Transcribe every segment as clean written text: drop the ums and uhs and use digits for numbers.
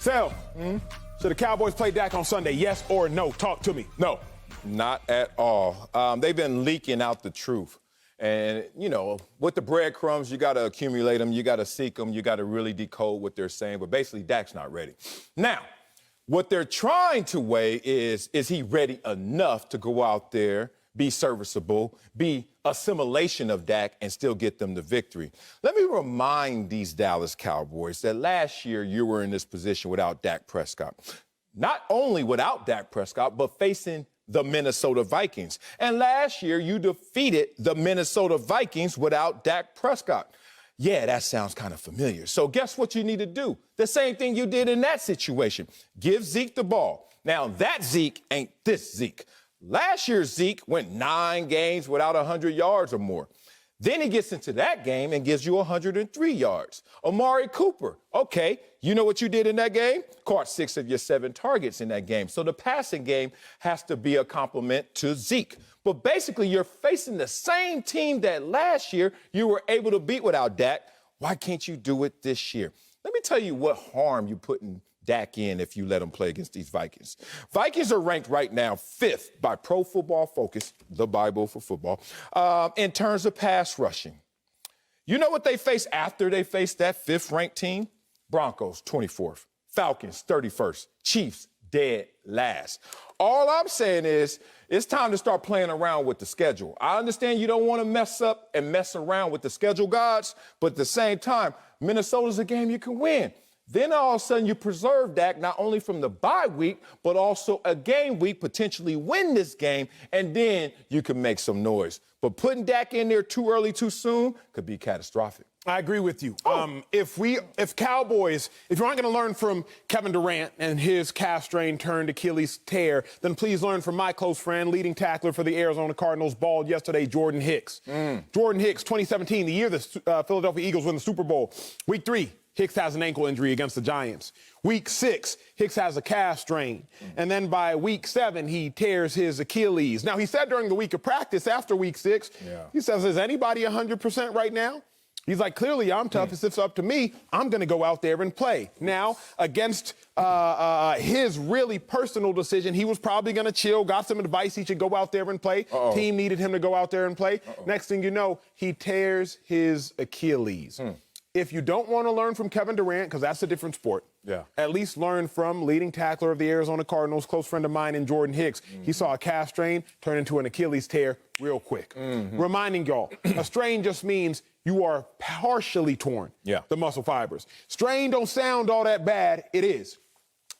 Sal, should the Cowboys play Dak on Sunday, yes or no? Talk to me. No, not at all. They've been leaking out the truth. And, you know, with the breadcrumbs, you got to accumulate them, you got to seek them, you got to really decode what they're saying. But basically, Dak's not ready. Now, what they're trying to weigh is he ready enough to go out there, be serviceable, be assimilation of Dak, and still get them the victory? Let me remind these Dallas Cowboys that last year you were in this position without Dak Prescott. Not only without Dak Prescott, but facing the Minnesota Vikings. And last year you defeated the Minnesota Vikings without Dak Prescott. Yeah, that sounds kind of familiar. So guess what you need to do? The same thing you did in that situation. Give Zeke the ball. Now, that Zeke ain't this Zeke. Last year's Zeke went 9 games without 100 yards or more. Then he gets into that game and gives you 103 yards. Amari Cooper, okay, you know what you did in that game? Caught 6 of your 7 targets in that game. So the passing game has to be a compliment to Zeke. But basically, you're facing the same team that last year you were able to beat without Dak. Why can't you do it this year? Let me tell you what harm you putting Dak in if you let him play against these Vikings. Vikings are ranked right now 5th by Pro Football Focus, the Bible for football, in terms of pass rushing. You know what they face after they face that 5th-ranked team? Broncos, 24th. Falcons, 31st. Chiefs, dead last. All I'm saying is it's time to start playing around with the schedule. I understand you don't want to mess up and mess around with the schedule gods, but at the same time, Minnesota's a game you can win. Then all of a sudden you preserve Dak not only from the bye week, but also a game week, potentially win this game, and then you can make some noise. But putting Dak in there too early, too soon could be catastrophic. I agree with you. If Cowboys, if you aren't going to learn from Kevin Durant and his calf strain turned Achilles tear, then please learn from my close friend, leading tackler for the Arizona Cardinals, balled yesterday, Jordan Hicks. Jordan Hicks, 2017, the year the Philadelphia Eagles win the Super Bowl. Week 3, Hicks has an ankle injury against the Giants. Week 6, Hicks has a calf strain. And then by week 7, he tears his Achilles. Now, he said during the week of practice after week 6, he says, is anybody 100% right now? He's like, clearly I'm tough. If it's up to me, I'm going to go out there and play. Now, against his really personal decision, he was probably going to chill, got some advice he should go out there and play. Team needed him to go out there and play. Next thing you know, he tears his Achilles. If you don't want to learn from Kevin Durant, because that's a different sport, at least learn from leading tackler of the Arizona Cardinals, close friend of mine in Jordan Hicks. He saw a calf strain turn into an Achilles tear real quick. Reminding y'all, a strain just means you are partially torn, the muscle fibers. Strain don't sound all that bad. It is.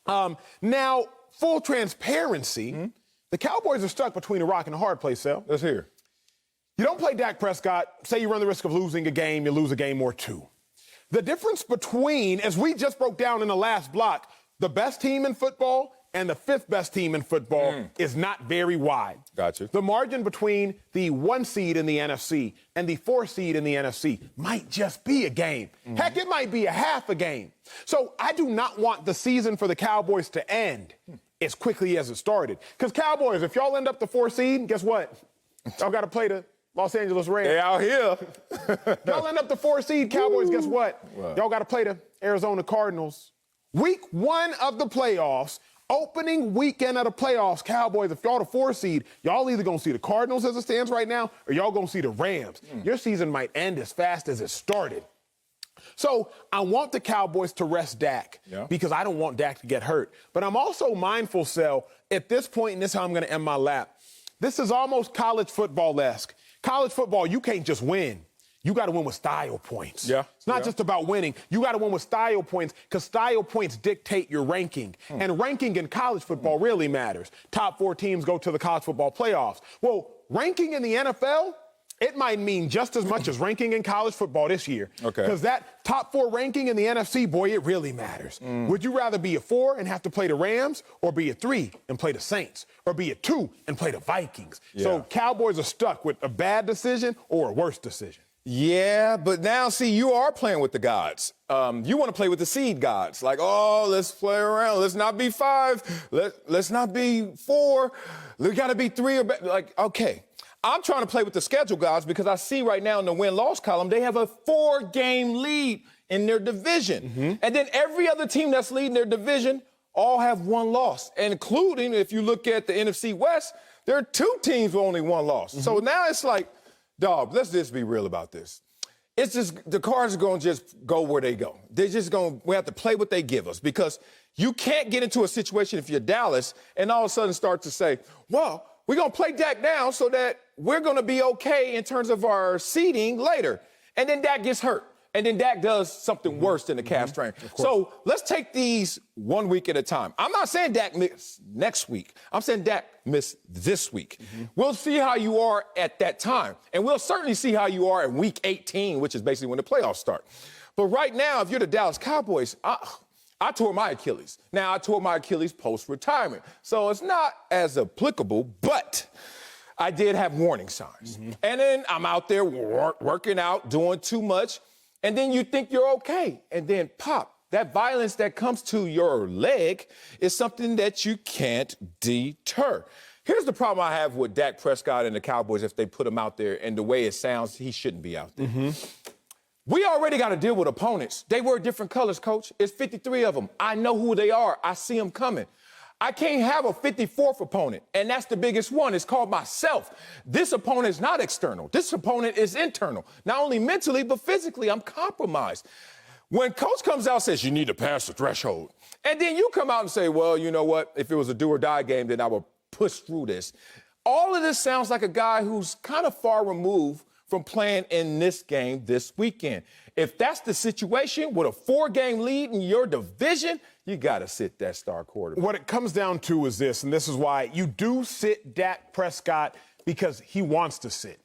Now, full transparency, the Cowboys are stuck between a rock and a hard place, Sal. Let's hear. You don't play Dak Prescott, say you run the risk of losing a game, you lose a game or 2. The difference between, as we just broke down in the last block, the best team in football and the 5th best team in football is not very wide. Gotcha. The margin between the 1 seed in the NFC and the 4 seed in the NFC might just be a game. Heck, it might be a half a game. So I do not want the season for the Cowboys to end as quickly as it started. Because Cowboys, if y'all end up the 4 seed, guess what? Y'all got to play the Los Angeles Rams. They out here. Y'all end up the 4 seed, Cowboys, guess what? Y'all got to play the Arizona Cardinals. Week 1 of the playoffs, opening weekend of the playoffs, Cowboys, if y'all the 4 seed, y'all either going to see the Cardinals as it stands right now, or y'all going to see the Rams. Your season might end as fast as it started. So I want the Cowboys to rest Dak because I don't want Dak to get hurt. But I'm also mindful, Sel, at this point, and this is how I'm going to end my lap, this is almost college football-esque. College football, you can't just win. You got to win with style points. It's not just about winning. You got to win with style points because style points dictate your ranking. And ranking in college football really matters. Top 4 teams go to the college football playoffs. Well, ranking in the NFL, it might mean just as much as ranking in college football this year. Because that top 4 ranking in the NFC, boy, it really matters. Would you rather be a 4 and have to play the Rams, or be a 3 and play the Saints, or be a 2 and play the Vikings? So Cowboys are stuck with a bad decision or a worse decision. Yeah, but now, see, you are playing with the gods. You want to play with the seed gods. Like, oh, let's play around. Let's not be 5. Let's not be 4. We got to be 3 or better. Like, okay. I'm trying to play with the schedule gods because I see right now in the win-loss column, they have a 4-game lead. in their division. And then every other team that's leading their division all have one loss, including if you look at the NFC West, there are 2 teams with only one loss. So now it's like, dog, let's just be real about this. It's just the Cards are going to just go where they go. They're just going to, we have to play what they give us because you can't get into a situation if you're Dallas and all of a sudden start to say, well, we're going to play Dak down so that we're going to be okay in terms of our seeding later. And then Dak gets hurt. And then Dak does something worse than the calf strain. So let's take these 1 week at a time. I'm not saying Dak miss next week. I'm saying Dak miss this week. We'll see how you are at that time. And we'll certainly see how you are in week 18, which is basically when the playoffs start. But right now, if you're the Dallas Cowboys, I tore my Achilles. Now, I tore my Achilles post-retirement. So it's not as applicable, but I did have warning signs. And then I'm out there working out, doing too much. And then you think you're okay. And then pop, that violence that comes to your leg is something that you can't deter. Here's the problem I have with Dak Prescott and the Cowboys if they put him out there and the way it sounds, he shouldn't be out there. We already got to deal with opponents. They wear different colors, Coach. It's 53 of them. I know who they are. I see them coming. I can't have a 54th opponent, and that's the biggest one. It's called myself. This opponent is not external. This opponent is internal. Not only mentally, but physically, I'm compromised. When Coach comes out and says, you need to pass the threshold, and then you come out and say, well, you know what? If it was a do-or-die game, then I would push through this. All of this sounds like a guy who's kind of far removed from playing in this game this weekend. If that's the situation with a 4-game lead in your division, you got to sit that star quarterback. What it comes down to is this, and this is why you do sit Dak Prescott because he wants to sit.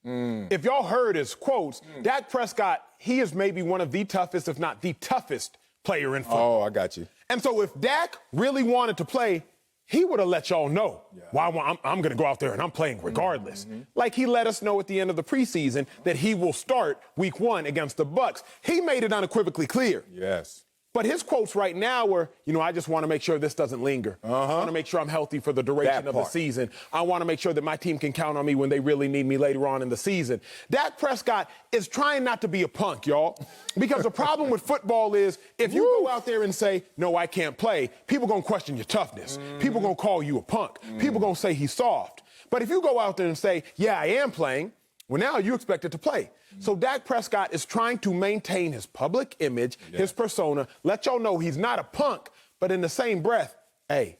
If y'all heard his quotes, Dak Prescott, he is maybe one of the toughest, if not the toughest player in football. Oh, I got you. And so if Dak really wanted to play, he would have let y'all know, well, I'm going to go out there and I'm playing regardless. Like he let us know at the end of the preseason that he will start week 1 against the Bucs. He made it unequivocally clear. Yes. But his quotes right now were, I just want to make sure this doesn't linger. I want to make sure I'm healthy for the duration of the season. I want to make sure that my team can count on me when they really need me later on in the season. Dak Prescott is trying not to be a punk, y'all. Because the problem with football is if you go out there and say, no, I can't play, people going to question your toughness. People going to call you a punk. People going to say he's soft. But if you go out there and say, yeah, I am playing, well, now you expect it to play. So Dak Prescott is trying to maintain his public image, his persona, let y'all know he's not a punk, but in the same breath, hey,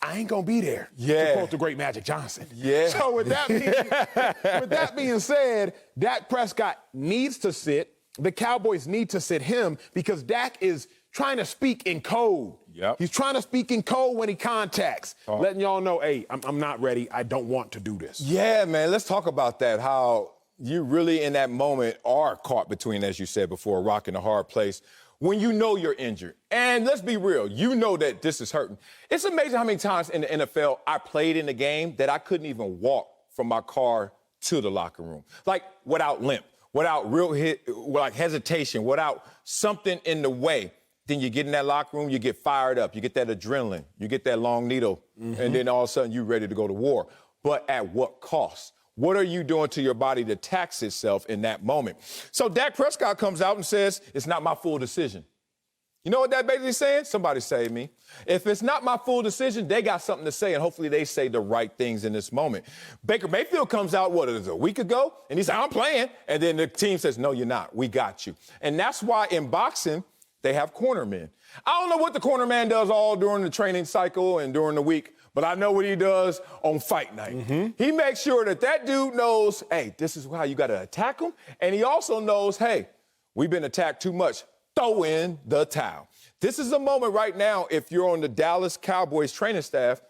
I ain't going to be there, to quote the great Magic Johnson. So with that being said, Dak Prescott needs to sit. The Cowboys need to sit him because Dak is trying to speak in code. He's trying to speak in code when he contacts, letting y'all know, hey, I'm not ready. I don't want to do this. Yeah, man, let's talk about that, how you really in that moment are caught between, as you said before, a rock and a hard place when you know you're injured. And let's be real, you know that this is hurting. It's amazing how many times in the NFL I played in a game that I couldn't even walk from my car to the locker room, like without limp, without hesitation, without something in the way. Then you get in that locker room, you get fired up, you get that adrenaline, you get that long needle, and then all of a sudden you're ready to go to war. But at what cost? What are you doing to your body to tax itself in that moment? So Dak Prescott comes out and says, it's not my full decision. You know what that basically saying? Somebody save me. If it's not my full decision, they got something to say, and hopefully they say the right things in this moment. Baker Mayfield comes out, a week ago? And he said, I'm playing. And then the team says, no, you're not. We got you. And that's why in boxing, they have cornermen. I don't know what the cornerman does all during the training cycle and during the week, but I know what he does on fight night. He makes sure that dude knows, hey, this is how you got to attack him. And he also knows, hey, we've been attacked too much. Throw in the towel. This is a moment right now, if you're on the Dallas Cowboys training staff,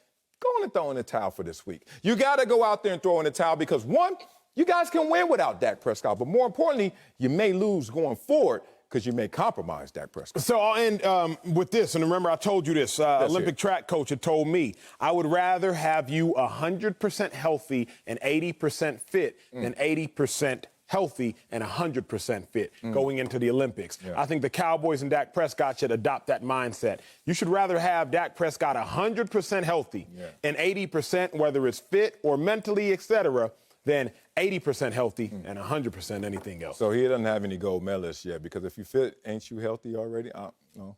go on and throw in the towel for this week. You got to go out there and throw in the towel because, one, you guys can win without Dak Prescott, but more importantly, you may lose going forward because you may compromise Dak Prescott. So I'll end with this, and remember I told you this. Olympic track coach had told me, I would rather have you 100% healthy and 80% fit than 80% healthy and 100% fit going into the Olympics. I think the Cowboys and Dak Prescott should adopt that mindset. You should rather have Dak Prescott 100% healthy and 80%, whether it's fit or mentally, etc., than 80% healthy and 100% anything else. So he doesn't have any gold medalists yet because if you fit, ain't you healthy already? No.